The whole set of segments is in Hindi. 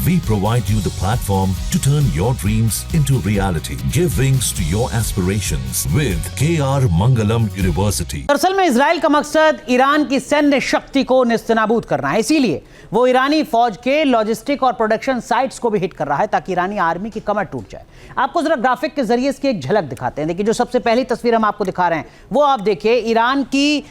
We provide you the platform to turn your dreams into reality. Give wings to your aspirations with KR Mangalam University. दरअसल में इजराइल का मकसद ईरान की सैन्य शक्ति को नेस्तनाबूद करना है, इसीलिए वो ईरानी फौज के लॉजिस्टिक और प्रोडक्शन साइट्स को भी हिट कर रहा है ताकि ईरानी आर्मी की कमर टूट जाए। आपको जरा ग्राफिक के जरिए इसकी एक झलक दिखाते हैं। देखिए, जो सबसे पहली तस्वीर हम आपको दिखा रहे हैं वो आप देखिए, ईरान की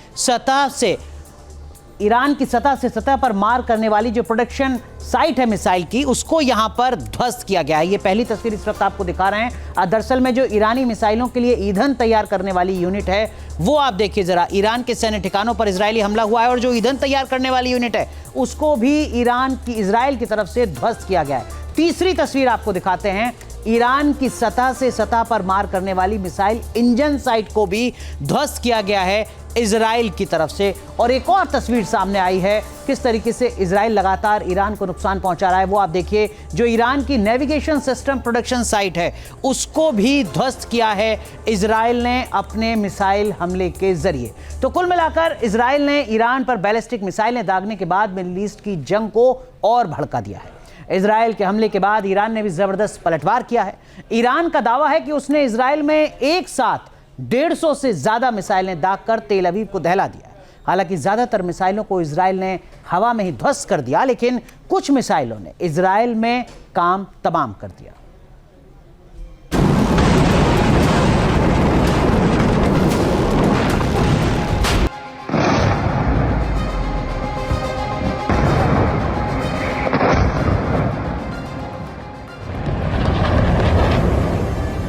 सतह से सतह पर मार करने वाली जो प्रोडक्शन साइट है मिसाइल की, उसको यहां पर ध्वस्त किया गया है। ये पहली तस्वीर इस वक्त आपको दिखा रहे हैं। दरअसल में जो ईरानी मिसाइलों के लिए ईंधन तैयार करने वाली यूनिट है वो आप देखिए जरा, ईरान के सैन्य ठिकानों पर इजरायली हमला हुआ है और जो ईंधन तैयार करने वाली यूनिट है उसको भी इजराइल की तरफ से ध्वस्त किया गया है। तीसरी तस्वीर आपको दिखाते हैं, ईरान की सतह से सतह पर मार करने वाली मिसाइल इंजन साइट को भी ध्वस्त किया गया है इजराइल की तरफ से। और एक और तस्वीर सामने आई है किस तरीके से इजराइल लगातार ईरान को नुकसान पहुंचा रहा है, वो आप देखिए। जो ईरान की नेविगेशन सिस्टम प्रोडक्शन साइट है उसको भी ध्वस्त किया है इजराइल ने अपने मिसाइल हमले के जरिए। तो कुल मिलाकर इजराइल ने ईरान पर बैलिस्टिक मिसाइलें दागने के बाद मिडिल ईस्ट की जंग को और भड़का दिया है। इजराइल के हमले के बाद ईरान ने भी जबरदस्त पलटवार किया है। ईरान का दावा है कि उसने इजराइल में एक साथ 150 से ज्यादा मिसाइलें दागकर तेल अवीव को दहला दिया। हालांकि ज्यादातर मिसाइलों को इजराइल ने हवा में ही ध्वस्त कर दिया, लेकिन कुछ मिसाइलों ने इजराइल में काम तमाम कर दिया।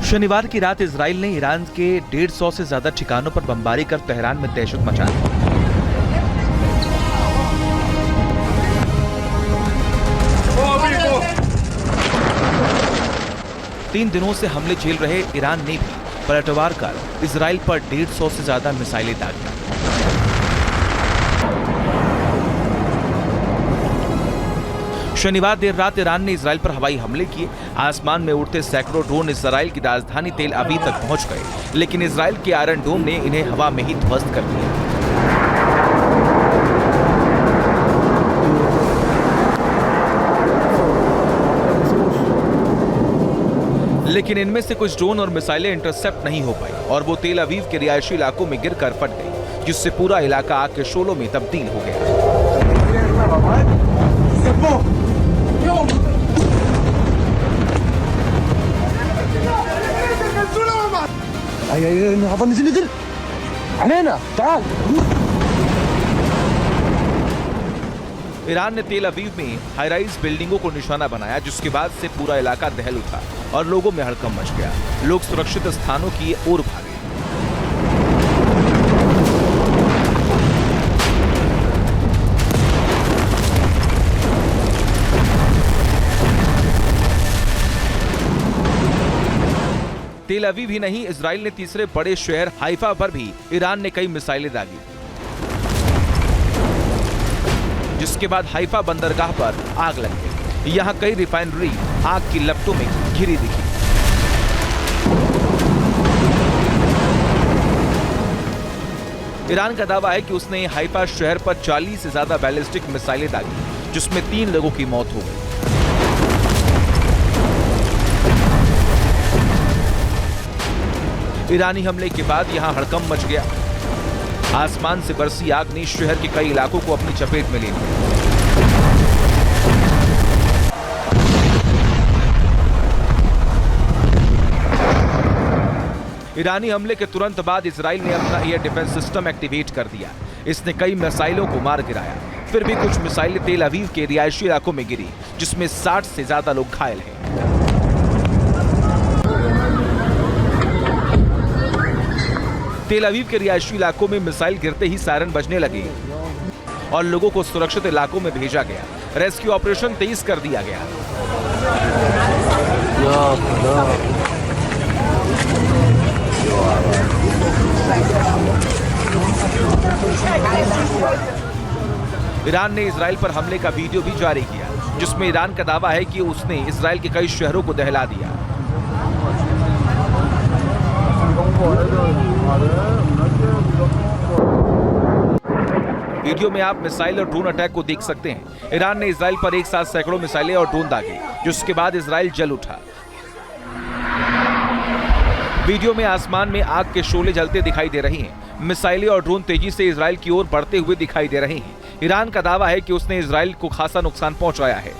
शनिवार की रात इजराइल ने ईरान के 150 से ज्यादा ठिकानों पर बमबारी कर तेहरान में दहशत मचा दी। तीन दिनों से हमले झेल रहे ईरान ने भी पलटवार कर इजराइल पर 150 से ज्यादा मिसाइलें दागी। शनिवार देर रात ईरान ने इजराइल पर हवाई हमले किए। आसमान में उड़ते सैकड़ों ड्रोन इजराइल की राजधानी तेल अवीव तक पहुंच गए, लेकिन इजराइल के आयरन डोम ने इन्हें हवा में ही ध्वस्त कर दिया। लेकिन इनमें से कुछ ड्रोन और मिसाइलें इंटरसेप्ट नहीं हो पाई और वो तेल अवीव के रिहायशी इलाकों में गिरकर फट गई, जिससे पूरा इलाका आग के शोलों में तब्दील हो गया। ईरान ने तेल अवीव में हाई-राइज बिल्डिंगों को निशाना बनाया, जिसके बाद से पूरा इलाका दहल उठा और लोगों में हड़कंप मच गया। लोग सुरक्षित स्थानों की ओर भागे। तेल अवीव ही नहीं, इजराइल ने तीसरे बड़े शहर हाइफा पर भी ईरान ने कई मिसाइलें दागी, जिसके बाद हाइफा बंदरगाह पर आग लग गई। यहां कई रिफाइनरी आग की लपटों में घिरी दिखी। ईरान का दावा है कि उसने हाइफा शहर पर 40 से ज्यादा बैलिस्टिक मिसाइलें दागी, जिसमें 3 लोगों की मौत हो गई। ईरानी हमले के बाद यहां हड़कंप मच गया। आसमान से बरसी आग ने शहर के कई इलाकों को अपनी चपेट में ले लिया। ईरानी हमले के तुरंत बाद इजराइल ने अपना एयर डिफेंस सिस्टम एक्टिवेट कर दिया। इसने कई मिसाइलों को मार गिराया। फिर भी कुछ मिसाइलें तेल अवीव के रिहायशी इलाकों में गिरी, जिसमें 60 से ज्यादा लोग घायल हैं। तेल अवीव के रिहायशी इलाकों में मिसाइल गिरते ही सायरन बजने लगे और लोगों को सुरक्षित इलाकों में भेजा गया। रेस्क्यू ऑपरेशन तेज कर दिया गया। ईरान ने इजराइल पर हमले का वीडियो भी जारी किया, जिसमें ईरान का दावा है कि उसने इजराइल के कई शहरों को दहला दिया। वीडियो में आप मिसाइल और ड्रोन अटैक को देख सकते हैं। ईरान ने इजराइल पर एक साथ सैकड़ों मिसाइलें और ड्रोन दागे, जिसके बाद इजराइल जल उठा। वीडियो में आसमान में आग के शोले जलते दिखाई दे रही हैं। मिसाइलें और ड्रोन तेजी से इजराइल की ओर बढ़ते हुए दिखाई दे रहे हैं। ईरान का दावा है कि उसने इजराइल को खासा नुकसान पहुंचाया है।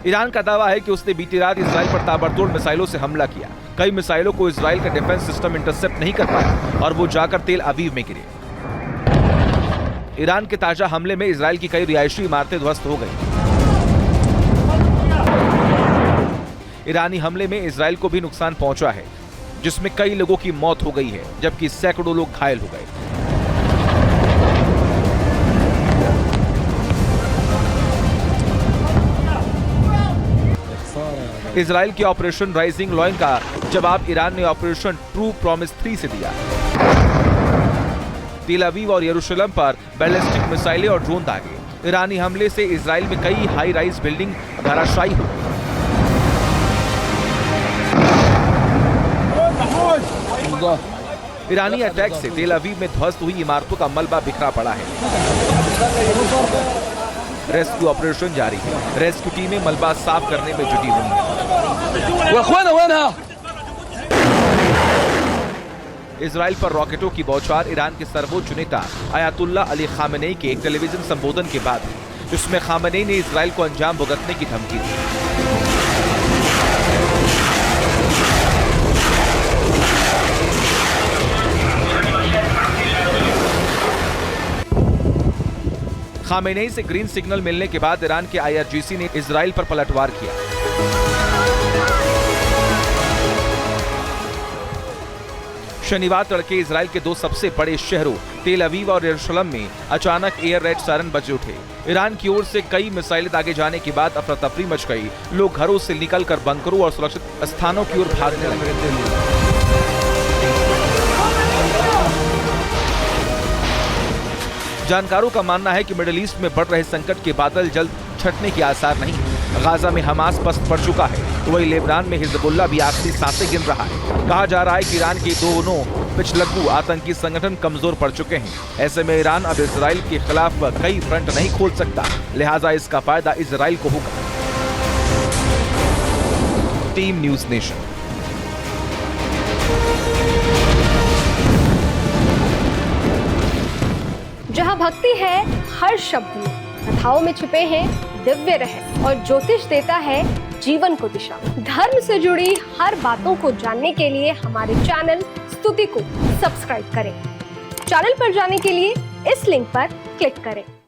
ईरान का दावा है कि उसने बीती रात इजराइल पर ताबड़तोड़ मिसाइलों से हमला किया। कई मिसाइलों को इजराइल का डिफेंस सिस्टम इंटरसेप्ट नहीं कर पाया और वो जाकर तेल अवीव में गिरे। ईरान के ताजा हमले में इजराइल की कई रिहायशी इमारतें ध्वस्त हो गई। ईरानी हमले में इजराइल को भी नुकसान पहुंचा है, जिसमें कई लोगों की मौत हो गई है, जबकि सैकड़ों लोग घायल हो गए। इजराइल के ऑपरेशन राइजिंग लॉयन का जवाब ईरान ने ऑपरेशन ट्रू प्रॉमिस 3 से दिया। तेल अवीव और यरूशलेम पर बैलिस्टिक मिसाइलें और ड्रोन दागे। ईरानी हमले से इजराइल में कई हाई राइज बिल्डिंग धराशायी हो गई। ईरानी अटैक से तेल अवीव में ध्वस्त हुई इमारतों का मलबा बिखरा पड़ा है। रेस्क्यू ऑपरेशन जारी है। रेस्क्यू टीमें मलबा साफ करने में जुटी हुई हैं। इजराइल पर रॉकेटों की बौछार ईरान के सर्वोच्च नेता अयातुल्ला अली खामेनेई के एक टेलीविजन संबोधन के बाद, जिसमें खामेनेई ने इजराइल को अंजाम भुगतने की धमकी दी। खामेनेई से ग्रीन सिग्नल मिलने के बाद ईरान के IRGC ने इजराइल पर पलटवार किया। शनिवार तड़के इजराइल के 2 सबसे बड़े शहरों तेल अवीव और यरूशलेम में अचानक एयर रेड सायरन बज उठे। ईरान की ओर से कई मिसाइलें दागे जाने के बाद अफरा तफरी मच गई। लोग घरों से निकलकर बंकरों और सुरक्षित स्थानों की ओर भागने लगे। जानकारों का मानना है कि मिडिल ईस्ट में बढ़ रहे संकट के बादल जल्द छटने के आसार नहीं। गाजा में हमास पस्त पड़ चुका है, तो वही लेबनान में हिजबुल्लाह भी आखिरी सांसें गिन रहा है। कहा जा रहा है कि ईरान के दोनों पिछलग्गू आतंकी संगठन कमजोर पड़ चुके हैं। ऐसे में ईरान अब इजराइल के खिलाफ कई फ्रंट नहीं खोल सकता, लिहाजा इसका फायदा इजराइल को होगा। Team news nation. जहाँ भक्ति है हर शब्द में, कथाओं में छुपे हैं दिव्य रहस्य और ज्योतिष देता है जीवन को दिशा। धर्म से जुड़ी हर बातों को जानने के लिए हमारे चैनल स्तुति को सब्सक्राइब करें। चैनल पर जाने के लिए इस लिंक पर क्लिक करें।